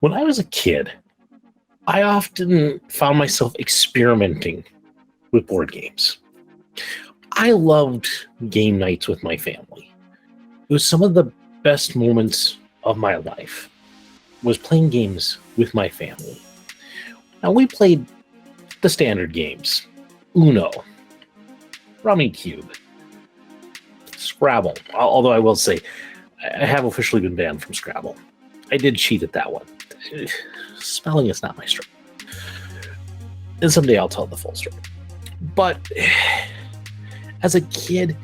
When I was a kid, I often found myself experimenting with board games. I loved game nights with my family. It was some of the best moments of my life, was playing games with my family. Now, we played the standard games: Uno, Rummy Cube, Scrabble. Although I will say, I have officially been banned from Scrabble. I did cheat at that one. Spelling is not my strength. And someday I'll tell the full story. But as a kid,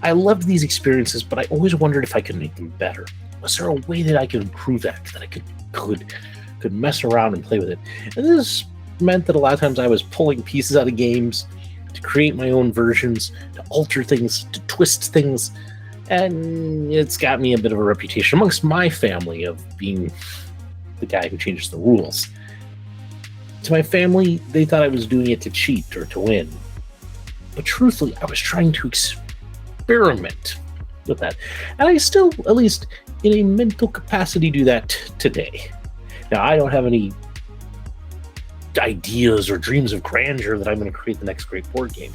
I loved these experiences, but I always wondered if I could make them better. Was there a way that I could improve that I could mess around and play with it? And this meant that a lot of times I was pulling pieces out of games to create my own versions, to alter things, to twist things. And it's got me a bit of a reputation amongst my family of being the guy who changes the rules. To my family, they thought I was doing it to cheat or to win. But truthfully, I was trying to experiment with that. And I still, at least in a mental capacity, do that today. Now, I don't have any ideas or dreams of grandeur that I'm going to create the next great board game.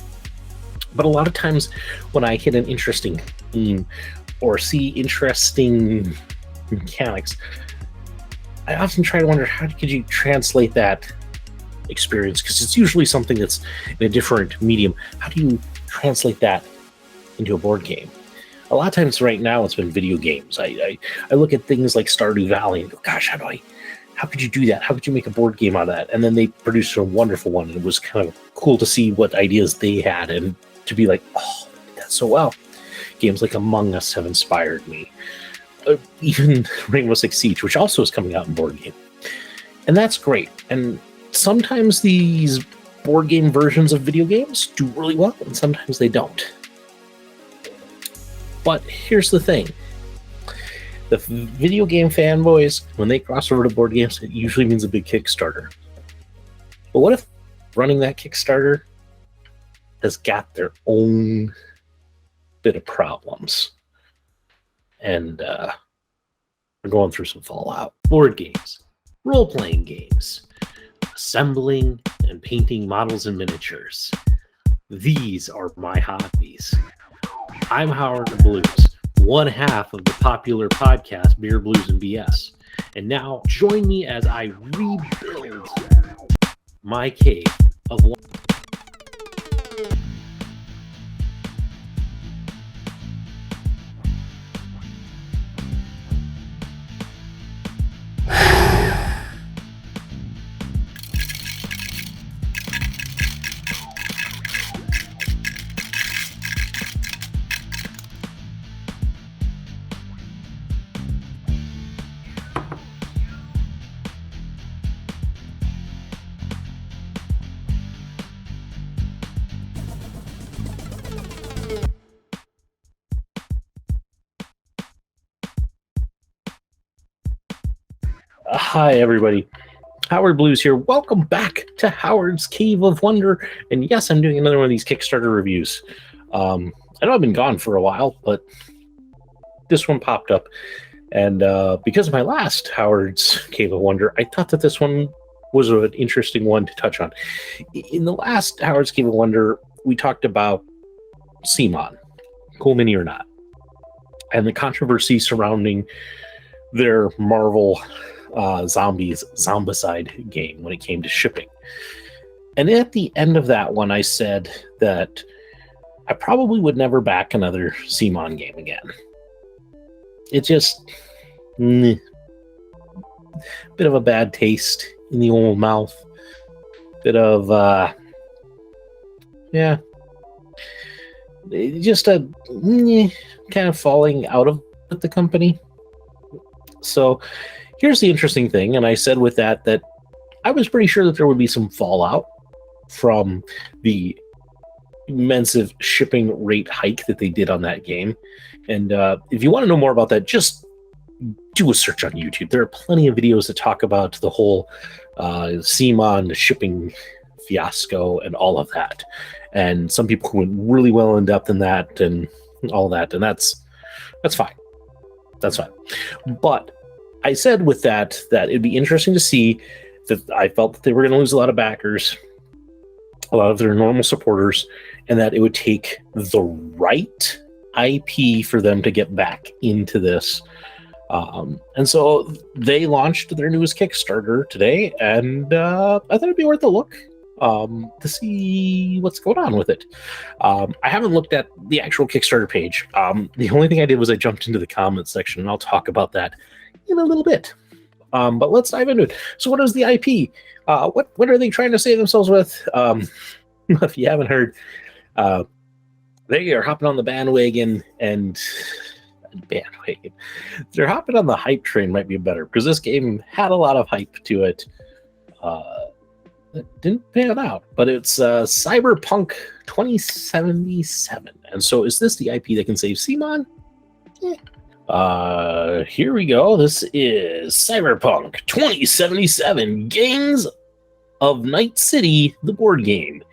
But a lot of times when I hit an interesting theme or see interesting mechanics, I often try to wonder, how could you translate that experience? Because it's usually something that's in a different medium. How do you translate that into a board game? A lot of times right now it's been video games. I look at things like Stardew Valley and go, gosh, how could you do that? How could you make a board game out of that? And then they produced a wonderful one, and it was kind of cool to see what ideas they had and to be like, oh, they did that so well. Games like Among Us have inspired me. Even Rainbow Six Siege, which also is coming out in board game. And that's great. And sometimes these board game versions of video games do really well, and sometimes they don't. But here's the thing. The video game fanboys, when they cross over to board games, it usually means a big Kickstarter. But what if running that Kickstarter has got their own bit of problems? And we're going through some fallout. Board games, role-playing games, assembling and painting models and miniatures. These are my hobbies. I'm Howard Blues, one half of the popular podcast Beer, Blues, and BS. And now join me as I rebuild my cave of one. Hi, everybody. Howard Blues here. Welcome back to Howard's Cave of Wonder. And yes, I'm doing another one of these Kickstarter reviews. I know I've been gone for a while, but this one popped up. And because of my last Howard's Cave of Wonder, I thought that this one was an interesting one to touch on. In the last Howard's Cave of Wonder, we talked about CMON, Cool Mini or Not, and the controversy surrounding their Marvel Zombicide game when it came to shipping. And at the end of that one, I said that I probably would never back another CMON game again. It just bit of a bad taste in the old mouth. Bit of just a kind of falling out of the company. So here's the interesting thing, and I said with that I was pretty sure that there would be some fallout from the immense shipping rate hike that they did on that game. And if you want to know more about that, just do a search on YouTube. There are plenty of videos that talk about the whole CMON shipping fiasco and all of that. And some people went really well in depth in that and all that, and that's fine. That's fine. But I said with that it'd be interesting to see that I felt that they were going to lose a lot of backers, a lot of their normal supporters, and that it would take the right IP for them to get back into this. And so they launched their newest Kickstarter today, and I thought it'd be worth a look to see what's going on with it. I haven't looked at the actual Kickstarter page. The only thing I did was I jumped into the comments section, and I'll talk about that in a little bit. But let's dive into it. So what is the IP? What are they trying to save themselves with? If you haven't heard, they are hopping on the bandwagon and they're hopping on the hype train might be better, because this game had a lot of hype to it. That didn't pan out, but it's Cyberpunk 2077. And so is this the IP that can save CMON? Here we go. This is Cyberpunk 2077 Gangs of Night City, the board game.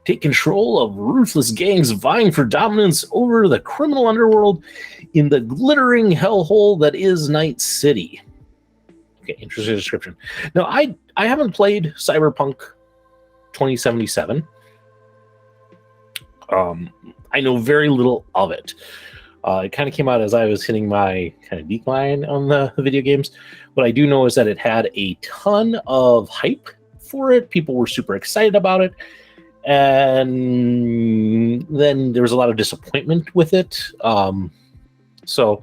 Take control of ruthless gangs vying for dominance over the criminal underworld in the glittering hellhole that is Night City. Okay, interesting description. Now, I haven't played Cyberpunk 2077. I know very little of it. It kind of came out as I was hitting my kind of decline on the video games. What I do know is that it had a ton of hype for it. People were super excited about it. And then there was a lot of disappointment with it. So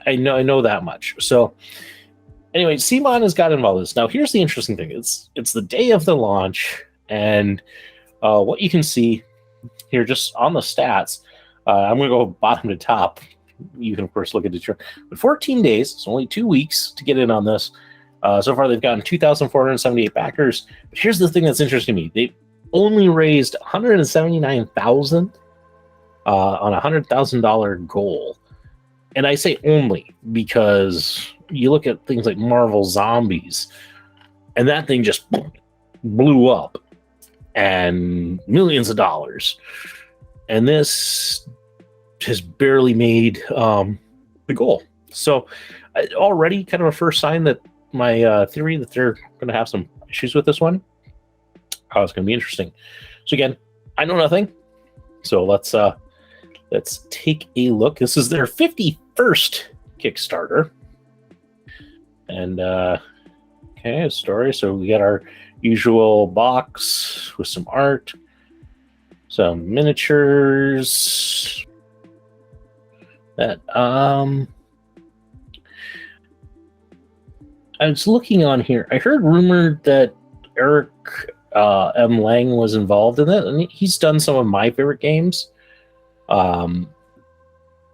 I know that much. So anyway, CMON has got involved in this. Now, here's the interesting thing. It's the day of the launch, and what you can see here just on the stats, I'm going to go bottom to top. You can, of course, look at the chart. But 14 days, it's only 2 weeks to get in on this. So far, they've gotten 2,478 backers. But here's the thing that's interesting to me. They only raised $179,000 on a $100,000 goal. And I say only because you look at things like Marvel Zombies, and that thing just blew up and millions of dollars. And this has barely made the goal. So already kind of a first sign that my theory that they're going to have some issues with this one. It's going to be interesting. So again, I know nothing. So let's take a look. This is their 51st Kickstarter. And okay, a story. So we got our usual box with some art, some miniatures. That I was looking on here. I heard rumored that Eric M. Lang was involved in it, and he's done some of my favorite games. But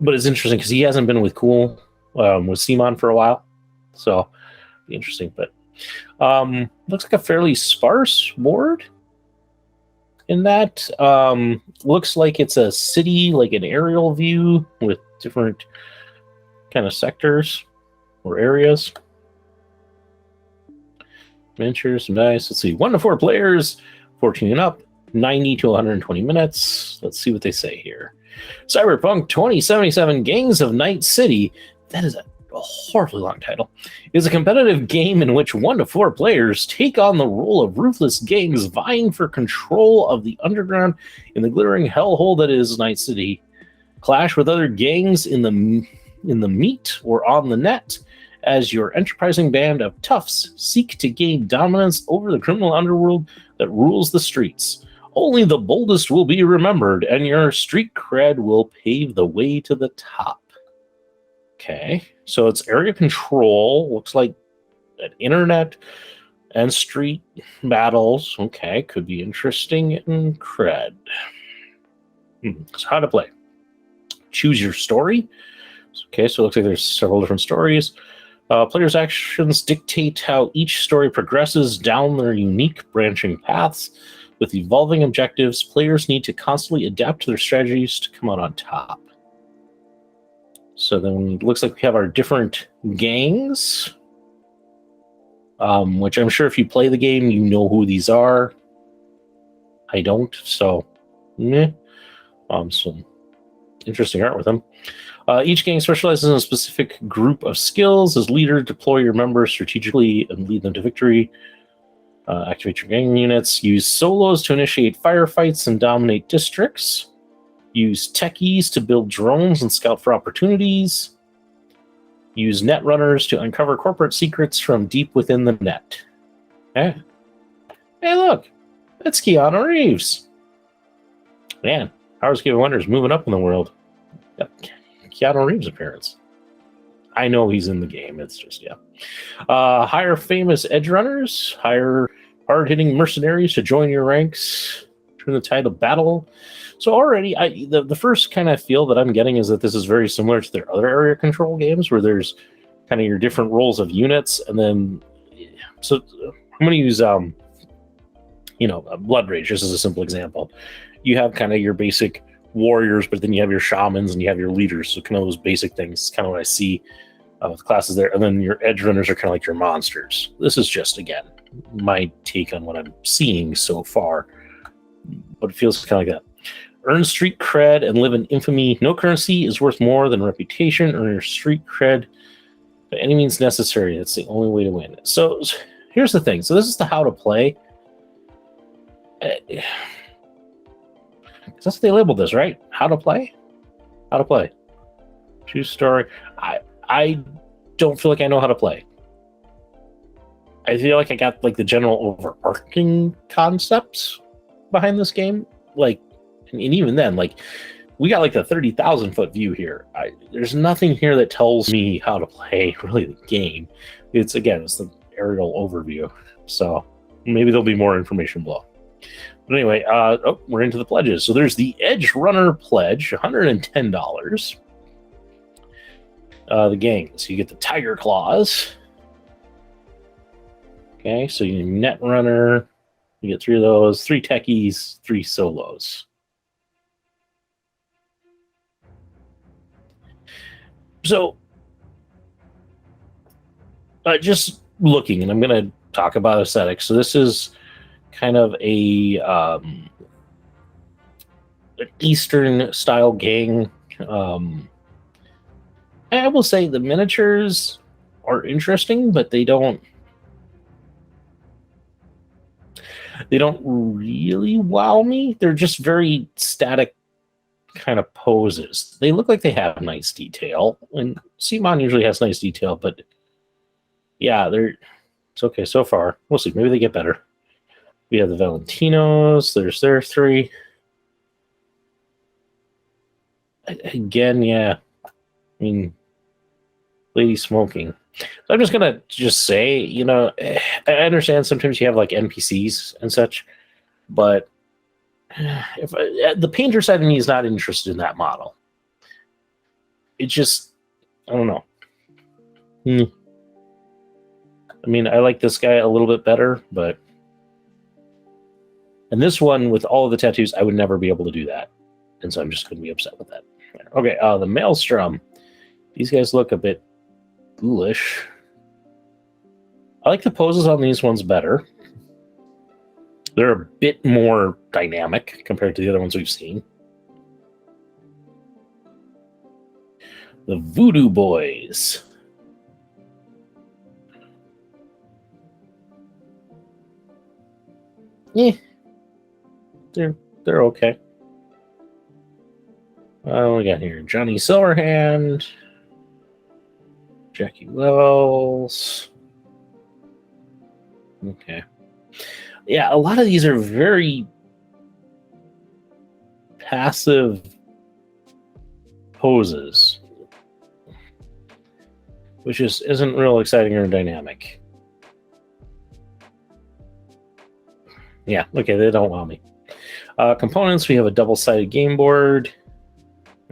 it's interesting because he hasn't been with with CMON for a while, so be interesting. But looks like a fairly sparse board. In that, looks like it's a city, like an aerial view with different kind of sectors or areas. Miniatures, nice. Let's see, 1 to 4 players, 14 and up, 90 to 120 minutes. Let's see what they say here. Cyberpunk 2077 Gangs of Night City. That is a horribly long title. Is a competitive game in which 1 to 4 players take on the role of ruthless gangs vying for control of the underground in the glittering hellhole that is Night City. Clash with other gangs in the meat or on the net as your enterprising band of toughs seek to gain dominance over the criminal underworld that rules the streets. Only the boldest will be remembered, and your street cred will pave the way to the top. Okay, so it's area control. Looks like an internet and street battles. Okay, could be interesting and cred. So how to play. Choose your story. Okay, so it looks like there's several different stories. Players' actions dictate how each story progresses down their unique branching paths. With evolving objectives, players need to constantly adapt to their strategies to come out on top. So then it looks like we have our different gangs, which I'm sure if you play the game, you know who these are. I don't, so meh. So interesting art with them. Each gang specializes in a specific group of skills. As leader, deploy your members strategically and lead them to victory. Activate your gang units. Use solos to initiate firefights and dominate districts. Use techies to build drones and scout for opportunities. Use net runners to uncover corporate secrets from deep within the net. Okay. Hey, look. It's Keanu Reeves. Man, Powers Give Wonders moving up in the world. Yep. Keanu Reeves appearance. I know he's in the game. It's just, yeah. Hire famous edge runners. Hire hard-hitting mercenaries to join your ranks. Turn the tide of battle. So already, the first kind of feel that I'm getting is that this is very similar to their other area control games, where there's kind of your different roles of units, and then, so I'm going to use, Blood Rage, just as a simple example. You have kind of your basic warriors, but then you have your shamans and you have your leaders. So kind of those basic things, kind of what I see with classes there. And then your edge runners are kind of like your monsters. This is just, again, my take on what I'm seeing so far, but it feels kind of like that. Earn street cred and live in infamy. No currency is worth more than reputation. Earn your street cred by any means necessary. That's the only way to win. So here's the thing. So this is the how to play. That's what they labeled this, right? How to play? How to play. Choose story. I don't feel like I know how to play. I feel like I got like the general overarching concepts behind this game. Like, and even then, like, we got like the 30,000 foot view here. There's nothing here that tells me how to play really the game. It's the aerial overview. So maybe there'll be more information below. But anyway, we're into the pledges. So there's the Edge Runner pledge, $110. The gang. So you get the Tiger Claws. Okay, so you Net Runner. You get 3 of those, 3 techies, 3 solos. So, just looking, and I'm going to talk about aesthetics. So this is kind of an Eastern style gang. I will say the miniatures are interesting, but they don't really wow me. They're just very static kind of poses. They look like they have nice detail, and CMON usually has nice detail, but yeah, it's okay so far. We'll see. Maybe they get better. We have the Valentinos. There's their 3. Again, yeah. I mean, lady smoking. So I'm just going to say, I understand sometimes you have like NPCs and such, but if the painter side of me is not interested in that model. It just, I don't know. I mean, I like this guy a little bit better, but... And this one, with all of the tattoos, I would never be able to do that. And so I'm just going to be upset with that. Okay, the Maelstrom. These guys look a bit ghoulish. I like the poses on these ones better. They're a bit more dynamic compared to the other ones we've seen. The Voodoo Boys. Yeah. They're okay. What we got here? Johnny Silverhand. Jackie Wells. Okay. Yeah, a lot of these are very passive poses, which isn't real exciting or dynamic. Yeah, okay, they don't wow me. Components, we have a double-sided game board,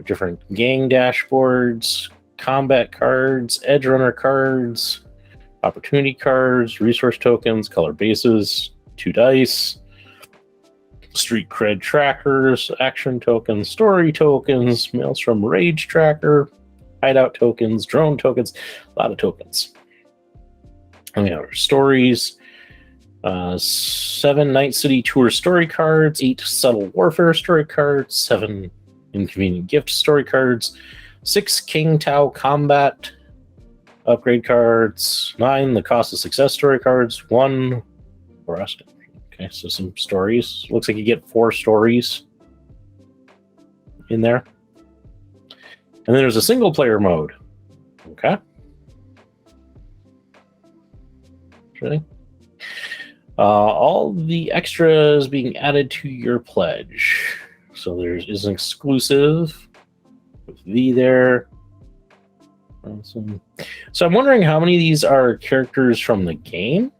different gang dashboards, combat cards, edge runner cards, opportunity cards, resource tokens, color bases, 2 dice, street cred trackers, action tokens, story tokens, Maelstrom rage tracker, hideout tokens, drone tokens, a lot of tokens. And we have our stories, 7 Night City Tour story cards, 8 Subtle Warfare story cards, 7 inconvenient gift story cards, 6 King Tao combat upgrade cards, 9 the cost of success story cards, 1 for us. Okay, so some stories. Looks like you get 4 stories in there. And then there's a single player mode. Okay. Really? All the extras being added to your pledge. So is an exclusive with V there. Awesome. So I'm wondering how many of these are characters from the game.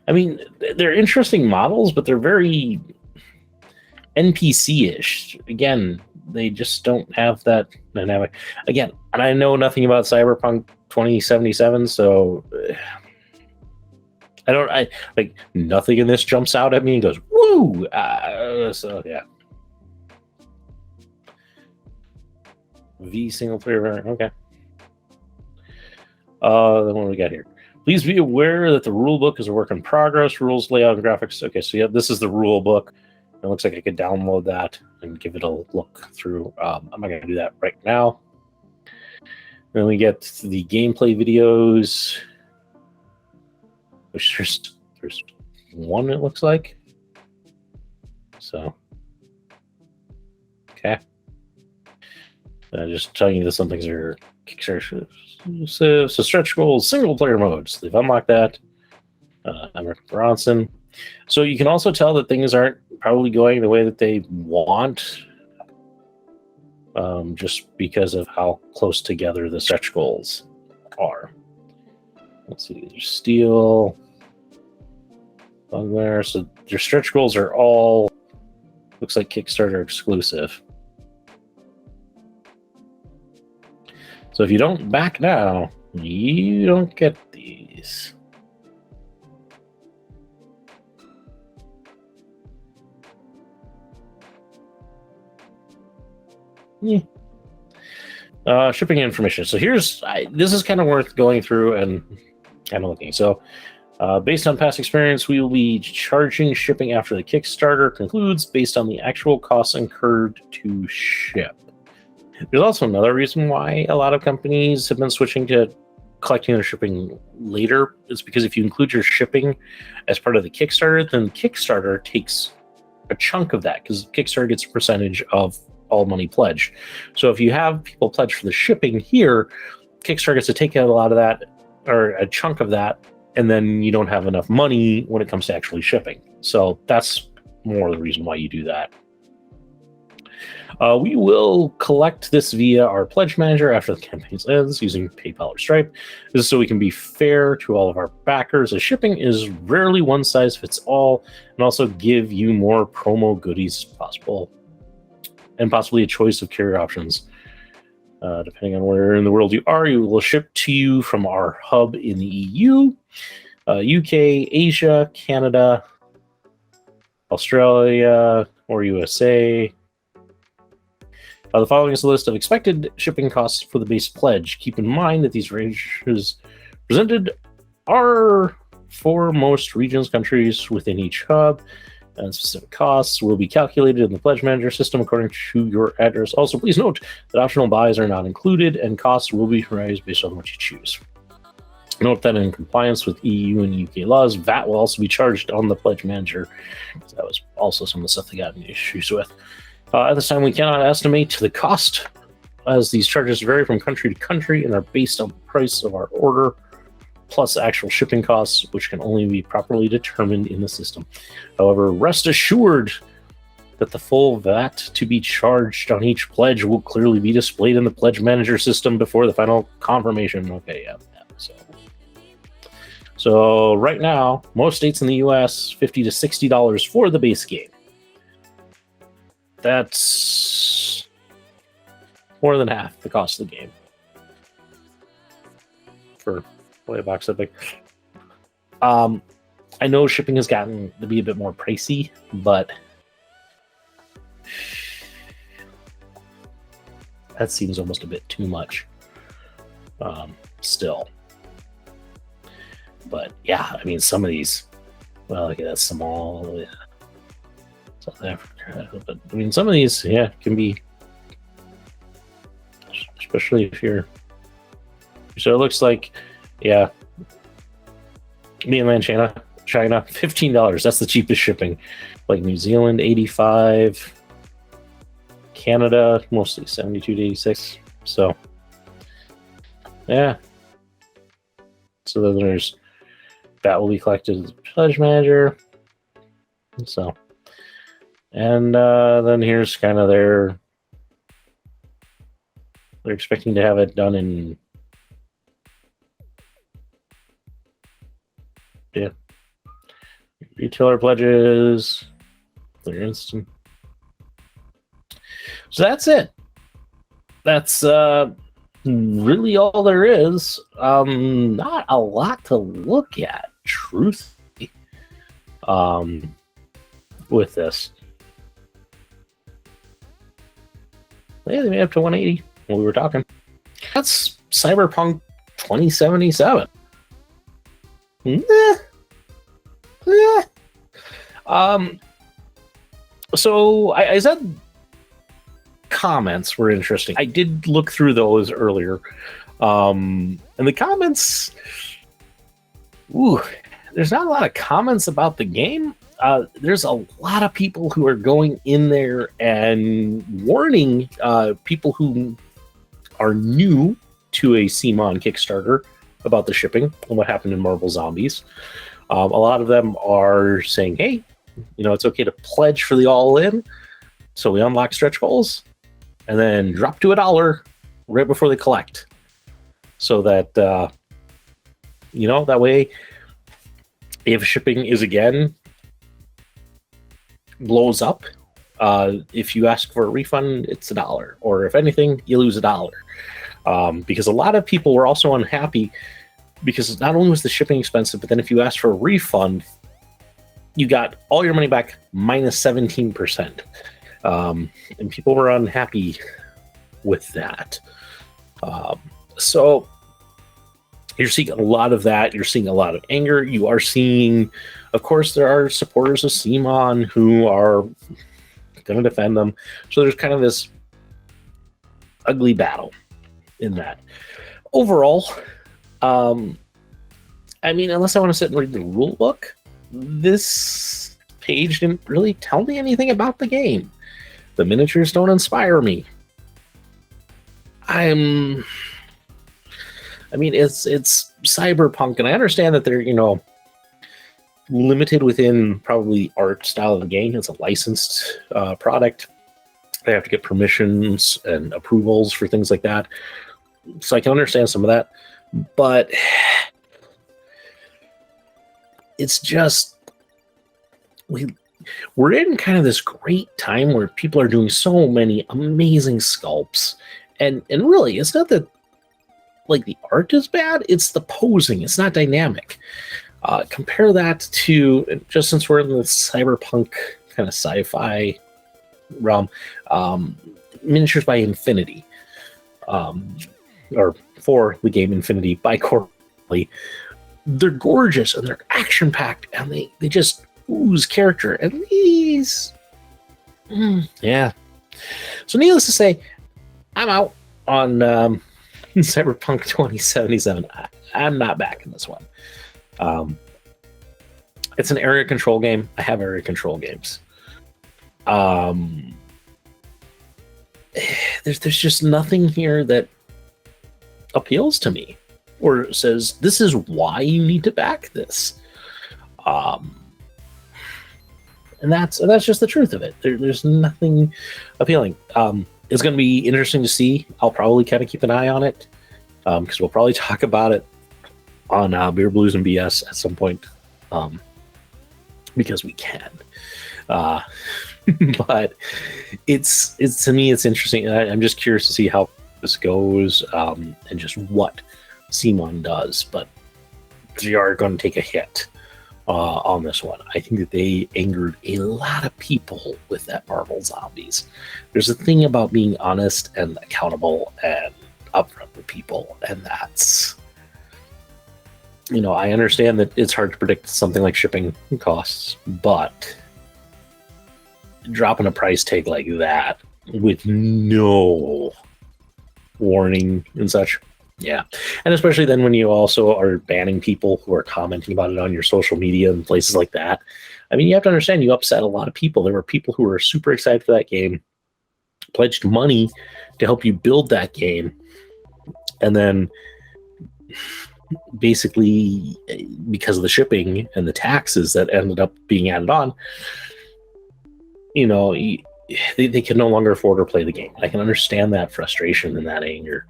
I mean, they're interesting models, but they're very NPC-ish. Again, they just don't have that dynamic. Again, and I know nothing about Cyberpunk 2077, so I like nothing in this jumps out at me and goes, woo! So yeah. V single player variant, okay. Then what do we got here? Please be aware that the rule book is a work in progress. Rules, layout, and graphics. Okay, so yeah, this is the rule book. It looks like I could download that and give it a look through. I'm not going to do that right now. Then we get the gameplay videos, which there's one, it looks like. So, okay. Just telling you that some things are Kickstarter. So stretch goals, single player modes. They've unlocked that. American Bronson. So you can also tell that things aren't probably going the way that they want, just because of how close together the stretch goals are. Let's see, there's steel on there. So your stretch goals are all, looks like Kickstarter exclusive. So if you don't back now, you don't get these. Yeah. Shipping information. So this is kind of worth going through and kind of looking. So based on past experience, we will be charging shipping after the Kickstarter concludes based on the actual costs incurred to ship. There's also another reason why a lot of companies have been switching to collecting their shipping later. It's because if you include your shipping as part of the Kickstarter, then Kickstarter takes a chunk of that, because Kickstarter gets a percentage of all money pledged. So if you have people pledge for the shipping here, Kickstarter gets to take out a lot of that, or a chunk of that, and then you don't have enough money when it comes to actually shipping. So that's more the reason why you do that. We will collect this via our pledge manager after the campaign ends using PayPal or Stripe. This is so we can be fair to all of our backers, as shipping is rarely one size fits all, and also give you more promo goodies as possible, and possibly a choice of carrier options. Depending on where in the world you are, you will ship to you from our hub in the EU, UK, Asia, Canada, Australia, or USA. The following is a list of expected shipping costs for the base pledge. Keep in mind that these ranges presented are for most regions, countries within each hub, and specific costs will be calculated in the pledge manager system according to your address. Also, please note that optional buys are not included, and costs will be raised based on what you choose. Note that in compliance with EU and UK laws, VAT will also be charged on the pledge manager. That was also some of the stuff they got issues with. At this time, we cannot estimate the cost, as these charges vary from country to country and are based on the price of our order, plus actual shipping costs, which can only be properly determined in the system. However, rest assured that the full VAT to be charged on each pledge will clearly be displayed in the pledge manager system before the final confirmation. Okay, yeah. So right now, most states in the US, $50 to $60 for the base game. That's more than half the cost of the game for a box that big. I know shipping has gotten to be a bit more pricey, but that seems almost a bit too much still. But yeah, I mean, some of these, well, look at that small. South Africa. But I mean, some of these, yeah, can be, especially if you're. So it looks like, yeah, mainland China, $15. That's the cheapest shipping. Like New Zealand, 85. Canada, mostly 72 to 86. So, yeah. So then there's that will be collected as a pledge manager. So, and then here's kind of they're expecting to have it done in, yeah, retailer pledges, their instant. So that's it. That's really all there is. Not a lot to look at, truthfully, with this. Yeah, they made up to 180 when we were talking. That's Cyberpunk 2077. So I said comments were interesting. I did look through those earlier. And the comments, there's not a lot of comments about the game. There's a lot of people who are going in there and warning people who are new to a CMON Kickstarter about the shipping and what happened in Marvel Zombies. A lot of them are saying, hey, it's okay to pledge for the all-in, so we unlock stretch goals, and then drop to $1 right before they collect. So that, that way, if shipping is again blows up, if you ask for a refund, it's $1. Or if anything, you lose $1. Because a lot of people were also unhappy because not only was the shipping expensive, but then if you asked for a refund, you got all your money back minus 17%. And people were unhappy with that. So you're seeing a lot of that. You're seeing a lot of anger. You are seeing, of course, there are supporters of CMON who are going to defend them. So there's kind of this ugly battle in that. Overall, unless I want to sit and read the rule book, this page didn't really tell me anything about the game. The miniatures don't inspire me. It's Cyberpunk, and I understand that they're, limited within probably art style of the game. It's a licensed product. They have to get permissions and approvals for things like that. So I can understand some of that, but it's just we're in kind of this great time where people are doing so many amazing sculpts, and really, it's not that like the art is bad; it's the posing. It's not dynamic. Compare that to, just since we're in the cyberpunk kind of sci-fi realm, Miniatures by Infinity, or for the game Infinity by Corley. They're gorgeous and they're action-packed and they just ooze character. And these, yeah. So needless to say, I'm out on Cyberpunk 2077. I'm not backing this one. It's an area control game. I have area control games. There's just nothing here that appeals to me or says this is why you need to back this. And that's just the truth of it. There's nothing appealing. It's going to be interesting to see. I'll probably kind of keep an eye on it because we'll probably talk about it on Beer Blues and BS at some point because we can. But it's to me, it's interesting. I'm just curious to see how this goes and just what CMON does. But they are going to take a hit on this one. I think that they angered a lot of people with that Marvel Zombies. There's a thing about being honest and accountable and upfront with people, and that's, I understand that it's hard to predict something like shipping costs, but dropping a price tag like that with no warning and such. Yeah. And especially then when you also are banning people who are commenting about it on your social media and places like that. I mean, you have to understand you upset a lot of people. There were people who were super excited for that game, pledged money to help you build that game. And then basically because of the shipping and the taxes that ended up being added on, they can no longer afford or play the game. I can understand that frustration and that anger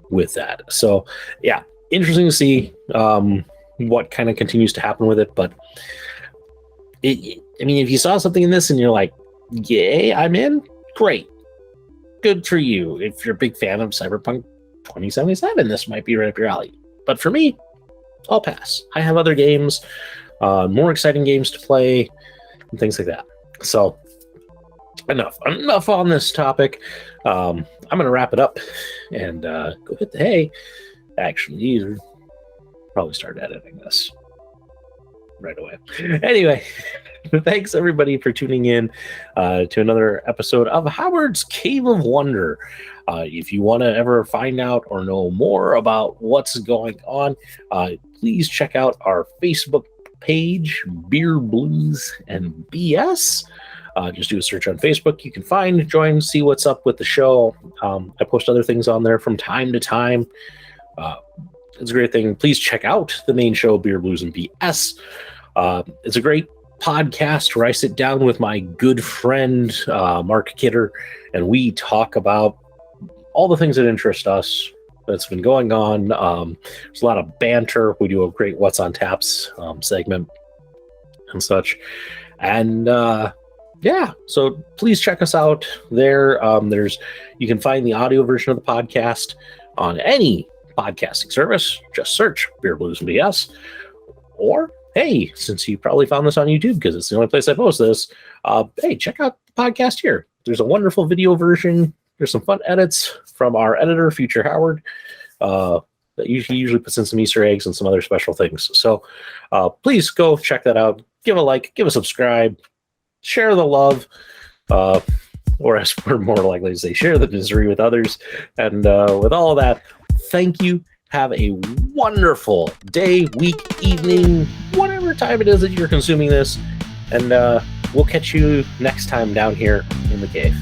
with that. So yeah, interesting to see what kind of continues to happen with it. But if you saw something in this and you're like, yay, I'm in, great, good for you. If you're a big fan of Cyberpunk 2077, this might be right up your alley. But for me, I'll pass. I have other games, more exciting games to play and things like that. So enough on this topic. I'm going to wrap it up and go hit the hay. Actually, probably start editing this right away. Anyway, thanks everybody for tuning in to another episode of Howard's Cave of Wonder. If you want to ever find out or know more about what's going on, please check out our Facebook page, Beer, Blues, and BS. Just do a search on Facebook. You can find, join, see what's up with the show. I post other things on there from time to time. It's a great thing. Please check out the main show, Beer, Blues, and BS. It's a great podcast where I sit down with my good friend, Mark Kidder, and we talk about all the things that interest us that's been going on. There's a lot of banter. We do a great What's on Taps segment and such. And yeah, so please check us out there. You can find the audio version of the podcast on any podcasting service. Just search Beer, Blues, and BS. Or, hey, since you probably found this on YouTube because it's the only place I post this, hey, check out the podcast here. There's a wonderful video version. There's some fun edits from our editor, Future Howard, that usually puts in some Easter eggs and some other special things. So please go check that out. Give a like, give a subscribe, share the love, or as we're more likely to say, share the misery with others. And with all of that, thank you. Have a wonderful day, week, evening, whatever time it is that you're consuming this. And we'll catch you next time down here in the cave.